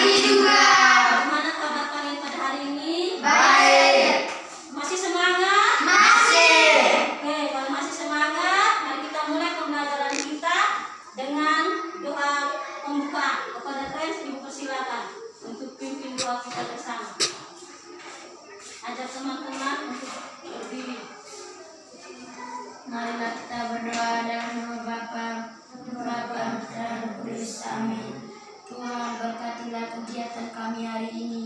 pagi juga. Bagaimana kabar kalian pada hari ini? Baik. Masih semangat? Masih. Oke, kalau masih semangat, mari kita mulai pembelajaran kita dengan doa pembukaan. Kepada Friends, Ibu persilakan untuk pimpin doa kita bersama. Ajak teman-teman untuk berdiri. Marilah kita berdoa dalam nama Bapa dan Roh Kudus. Amin. Tuhan, berkatilah kegiatan kami hari ini.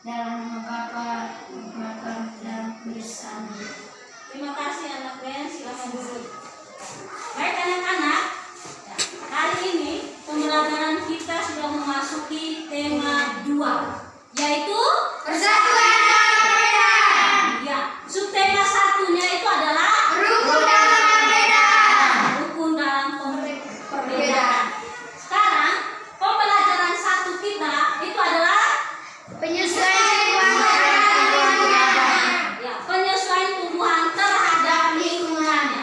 Dalam nama Bapa dan Roh Kudus. Amin. Terima kasih anak Friends, silakan duduk. Baik anak-anak, hari ini pembelajaran kita sudah memasuki tema 2, yaitu Persatuan dalam perbedaan. ya, subtema satunya itu adalah Rukun dalam perbedaan. rukun dalam perbedaan. Sekarang pembelajaran satu kita itu adalah Penyesuaian lingkungan. ya, penyesuaian tumbuhan terhadap lingkungannya.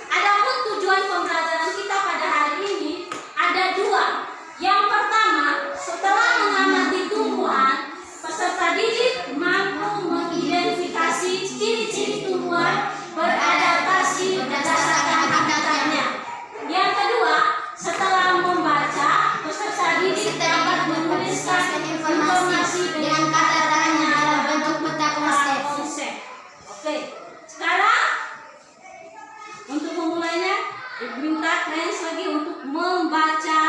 Adapun tujuan pembelajaran kita pada hari ini ada 2. Yang pertama, setelah mengamati tumbuhan, peserta didik mampu mengidentifikasi ciri-ciri tumbuhan beradaptasi berdasarkan habitatnya. Yang kedua, setelah membaca, peserta didik dapat menuliskan informasi dengan kata tanya dalam bentuk peta konsep. Oke, sekarang untuk memulainya, Ibu minta Friends lagi untuk membaca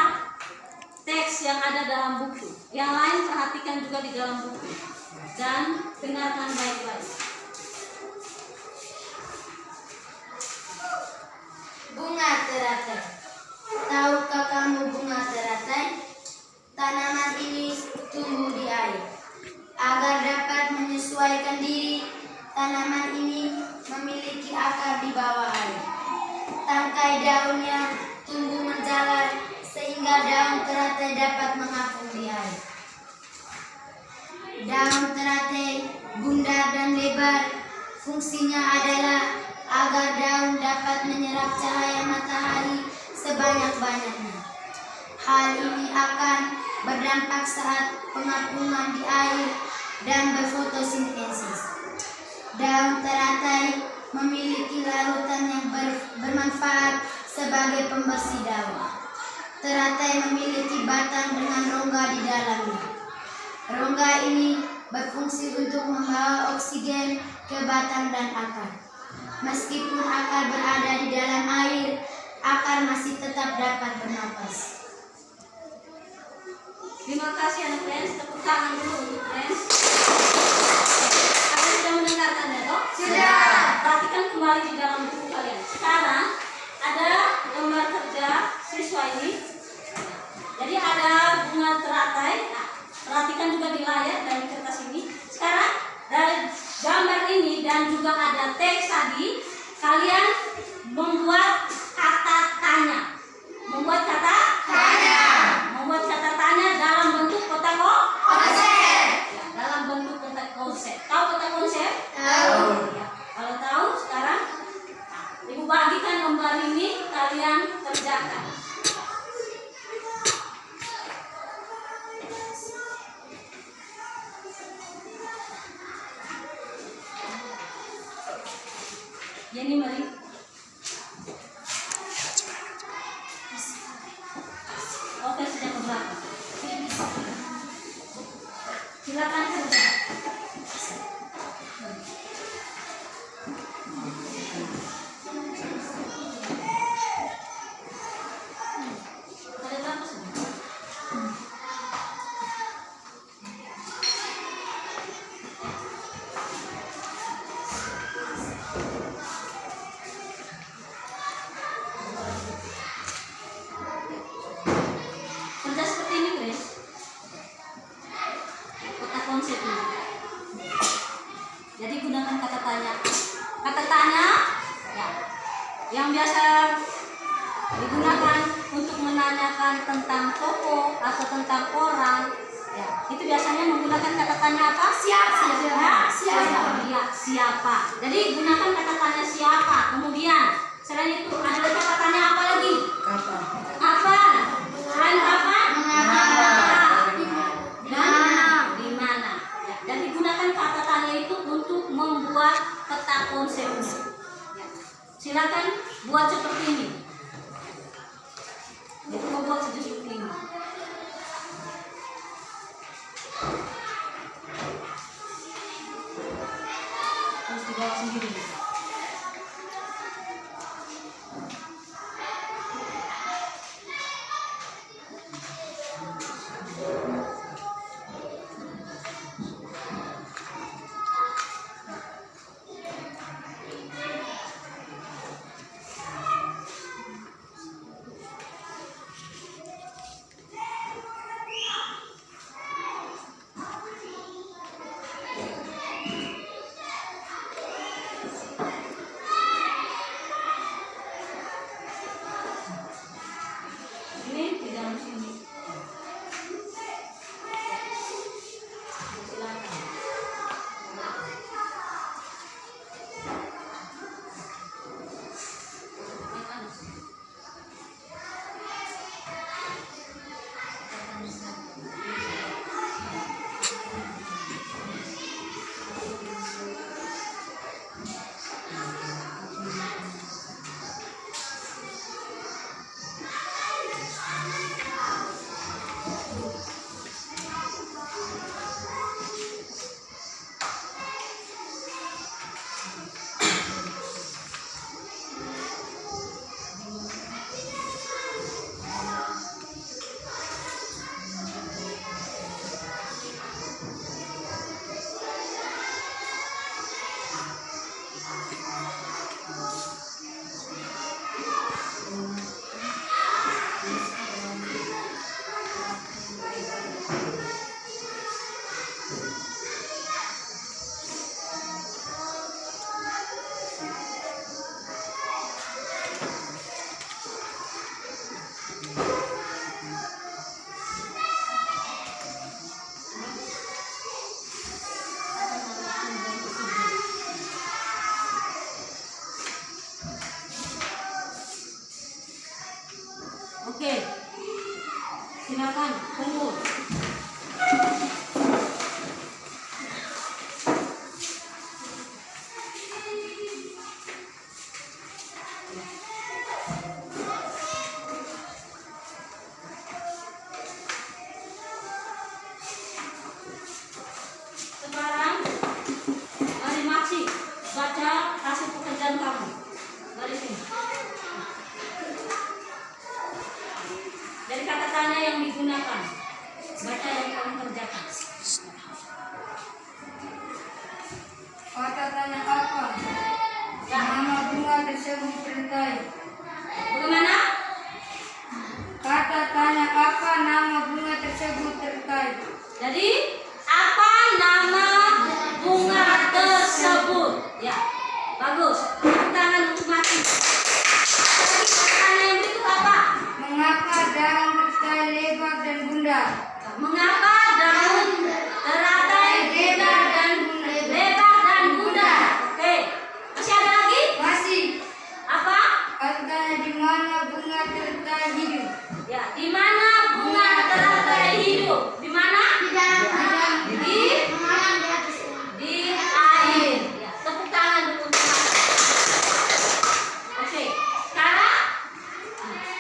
teks yang ada dalam buku. Yang lain perhatikan juga di dalam buku dan dengarkan baik-baik. Bunga teratai. Tahukah kamu bunga teratai? Tanaman ini tumbuh di air. Agar dapat menyesuaikan diri, tanaman ini memiliki akar di bawah air. Tangkai daunnya tumbuh menjalar sehingga daun teratai dapat mengapung di air. Daun teratai bundar dan lebar. Fungsinya adalah agar daun dapat menyerap cahaya matahari sebanyak-banyaknya. Hal ini akan berdampak saat pengapungan di air dan berfotosintesis. Daun teratai memiliki larutan yang bermanfaat sebagai pembersih daun. Teratai memiliki batang dengan rongga di dalamnya. Rongga ini berfungsi untuk membawa oksigen ke batang dan akar. Meskipun akar berada di dalam air, akar masih tetap dapat bernapas. Terima kasih anak Friends, tepuk tangan dulu untuk Friends. Kalian sudah mendengarkannya toh? Sudah. Perhatikan kembali di dalam buku kalian. Sekarang ada gambar kerja siswa ini. Jadi ada bunga teratai. Nah, perhatikan juga di layar dan di kertas ini. Sekarang dari gambar ini dan juga ada teks tadi, kalian membuat kata tanya. Membuat kata Tanya. Membuat kata tanya dalam bentuk peta Konsep. ya, dalam bentuk peta konsep. Tahu peta konsep? Tahu. Ya. Kalau tahu, sekarang Ibu bagikan gambar ini, kalian kerjakan. Jadi mari. Oke, sudah keberapa? Silakan kerja. Ada berapa sudah? Kerja seperti ini, Grace. Kata konsep ini. Jadi gunakan kata tanya. Kata tanya ya, yang biasa digunakan untuk menanyakan tentang tokoh atau tentang orang. Ya, itu biasanya menggunakan kata tanya apa? Siapa? Ya, Siapa? Ya, siapa. Jadi gunakan kata tanya siapa. Kemudian selain itu ada kata tanya apa lagi? Apa? Selain apa? Mengapa? Oke, silakan kumpul. Sekarang mari Maksi baca hasil pekerjaan kamu dari sini. Dari kata tanya yang digunakan, baca yang kamu kerjakan. Kata tanya apa? Nama bunga tersebut terkait. Bagaimana? Kata tanya apa? Nama bunga tersebut terkait. Jadi apa nama bunga tersebut? Ya, bagus. Tepuk tangan untuk Maksi. Kata tanya yang berikut apa? Mengapa daun teratai lebar dan bundar? Mengapa daun teratai lebar dan bundar? Oke, masih ada lagi? Masih. Apa? Kata tanya di mana bunga teratai hidup? Ya, di mana bunga teratai hidup? Di mana? Di dalam air. Di Mengalir di atas di air. Ya, tepuk tangan dulu untuk Maksi. Oke, sekarang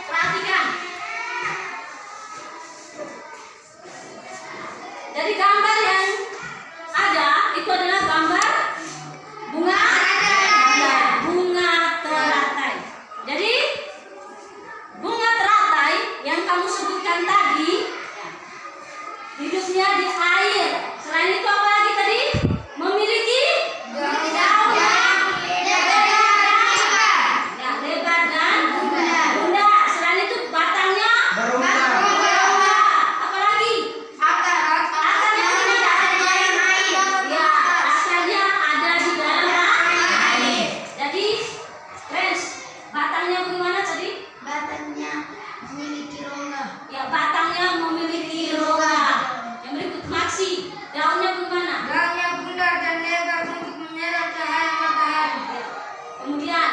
perhatikan. Dari gambar yang ada itu adalah gambar bunga ya, bunga teratai. Jadi bunga teratai yang kamu sebutkan tadi hidupnya di air. Selain itu apa lagi tadi? Memiliki daun yang ya, lebar dan bundar. Selain itu batangnya berongga. Apa lagi? Akarnya di mana? Ya, akarnya ada di dalam air. Jadi, friends, batangnya bagaimana tadi? batangnya memiliki rongga. Ya, batangnya memiliki rongga. Yang berikut Maksi, daunnya bagaimana? Daunnya bundar dan lebar untuk menyerap cahaya matahari. Ya. Kemudian,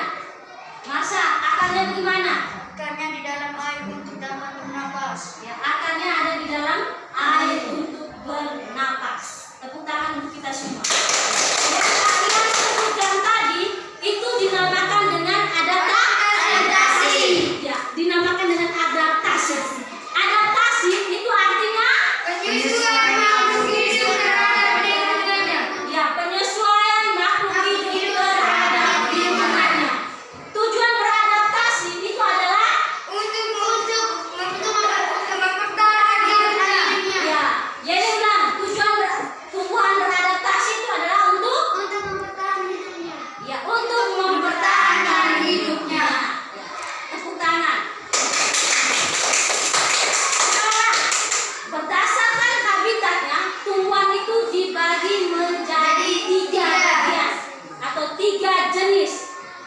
Marsha, akarnya bagaimana? Akarnya di dalam air untuk dapat bernapas. Ya, akarnya ada di dalam air untuk bernapas. Tepuk tangan untuk kita semua. Yang kalian sebutkan tadi itu dinamakan dengan adaptasi. Ya, dinamakan dengan adaptasi. Adaptasi itu artinya Penyesuaian makhluk hidup terhadap lingkungannya. ya penyesuaian makhluk hidup terhadap lingkungannya. Tujuan beradaptasi itu adalah Untuk mempertahankan hidupnya. ya, jadi ulang. Tumbuhan beradaptasi itu adalah untuk mempertahankan hidupnya. ya, untuk mempertahankan hidupnya. Ya, tepuk tangan. Sekarang, berdasarkan habitatnya, tumbuhan itu dibagi menjadi 3 bagian atau 3 jenis.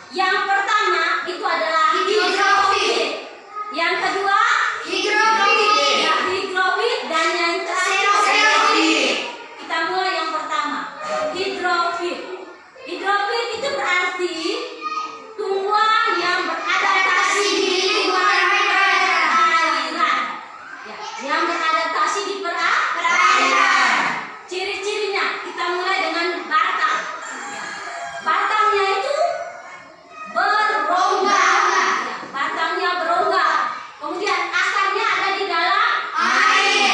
Yang pertama itu adalah hidrofit. Yang kedua ya, hidrofit, dan yang terakhir xerofit. Kita mulai yang pertama, hidrofit. Hidrofit itu berarti tumbuhan yang beradaptasi di lingkungan perairan. Ya, yang beradaptasi di perairan. Ciri-cirinya kita mulai dengan batang. Ya, batangnya itu berongga. Ya, batangnya berongga. Kemudian akarnya ada di dalam air.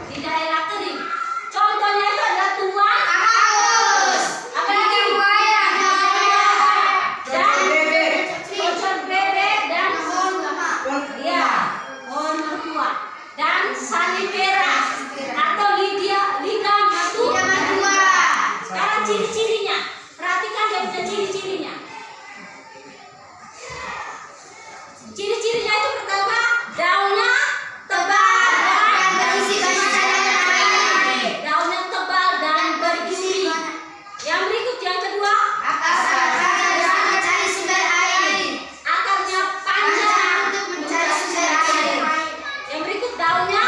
di daerah kering. Contohnya itu adalah tuan Paus. apa lagi? Buaya. Dan cocok bebek dan ya, pohon mertua dan salivera atau lidah batu. Sekarang ciri-cirinya, perhatikan dia punya ciri-cirinya. Ciri-cirinya itu pertama, daunnya tebal dan berisi banyak cairan. daunnya tebal dan berisi. Yang berikut yang kedua, Akarnya mencari sumber air. akarnya panjang. Untuk mencari sumber air. Yang berikut daunnya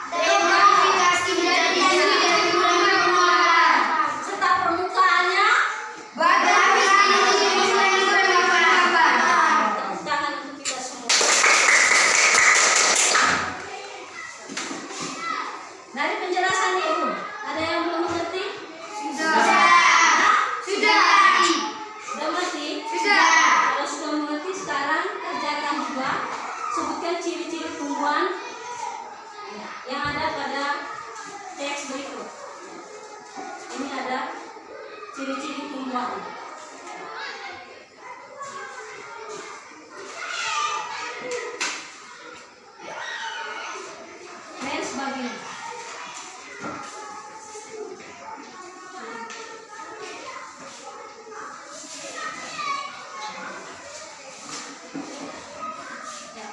Termodifikasi menjadi duri dari buah-buahan. serta permukaannya. Berlapis ditutupi dengan berlapis. Tepuk tangan untuk kita semua. Dari penjelasan itu, ada yang belum mengerti? Sudah. Sudah mengerti? Sudah. Kalau sudah mengerti, sekarang kerjakan juga. Sebutkan ciri-ciri tumbuhan yang ada pada teks berikut. Ini ada ciri-ciri tumbuhan. Next bagian. Ya.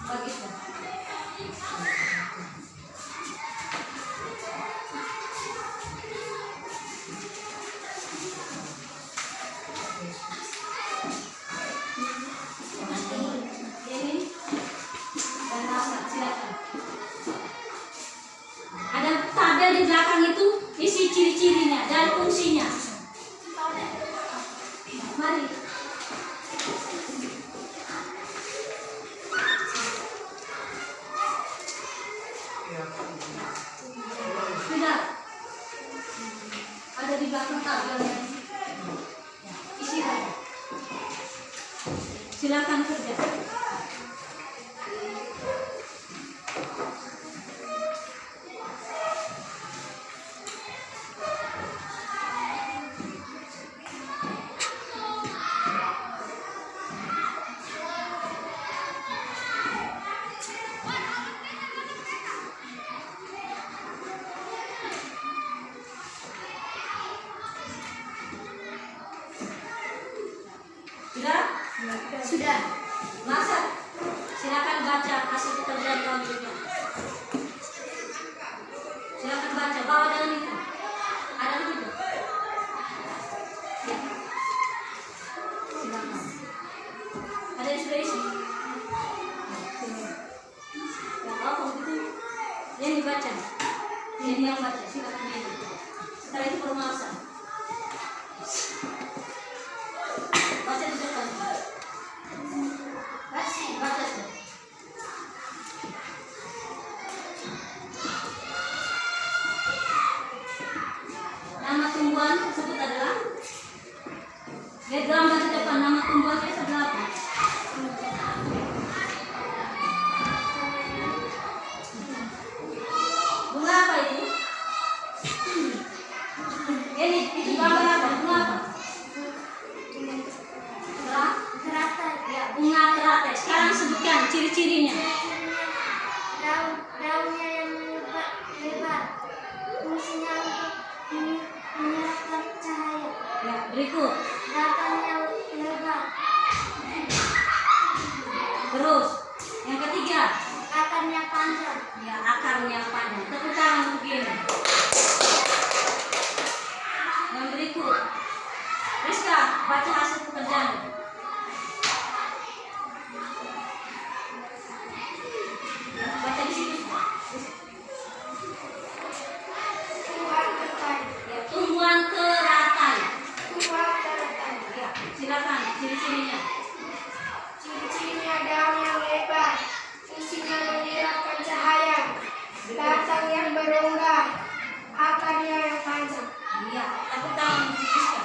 Bagian. Ini dan rasa, silakan. Ada tabel di belakang itu isi ciri-cirinya dan fungsinya. Mari. Sudah. Ada di belakang tabelnya. Isi saja. Silakan kerja. Sudah? Sudah. Masa? Silakan baca hasil pekerjaan kamu juga. Silakan baca, bawa dengan itu. Ada itu. Ya. Silakan. Ada yang sudah isi? Ya, kalau begitu yang dibaca. Ini yang baca, silakan ini. Setelah itu permasalahan. Baca di depan. Baca. Nama tumbuhan tersebut adalah, lihat gambar di depan, nama tumbuhannya adalah apa? Bunga apa itu? Ini, itu gambar apa? Bunga apa? Ya, bunga teratai. Sekarang sebutkan ciri-cirinya. Daunnya yang lebar. Fungsinya untuk menyerap cahaya. Ya, berikut. Batangnya lebar. Terus, yang ketiga. Akarnya panjang. Ya, akarnya panjang. Tepuk tangan begini. Yang berikut. Rizka, baca hasil pekerjaan. Baca di situ. Tumbuhan teratai. Ya, tumbuhan teratai. Tumbuhan teratai. Ya, silakan ciri-cirinya. Ciri-cirinya daun yang lebar. Fungsinya menyerapkan cahaya. Batang yang berongga. Akarnya yang panjang. Iya, tepuk tangan untuk Rizka.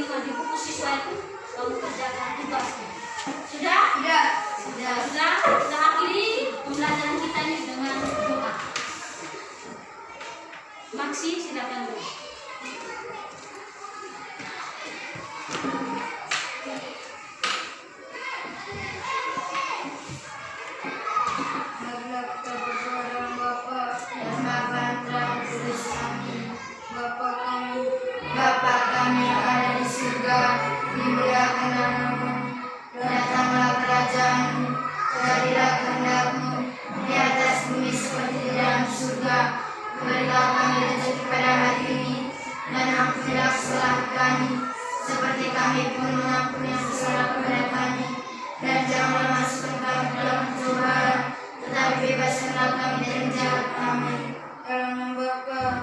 di buku siswa itu kamu kerjakan tugasnya. Sudah? Sudah. Sudah. Kita akhiri pembelajaran kita ini dengan doa. Maksi, silakan dulu. Marilah kita berdoa dalam Bapa Dan Bapa Putra Kudus, amin. Bapa kami yang ada di surga, dimuliakanlah namamu, datanglah kerajaanmu, jadilah kehendak-mu di atas bumi seperti di dalam surga. Berilah kami rezeki pada hari ini, dan ampunilah kesalahan kami, seperti kami pun mengampuni yang bersalah kepada kami. Dan janganlah masukkan kami ke dalam pencobaan, tetapi bebaskanlah kami dari jahat. Amin. dalam nama Bapa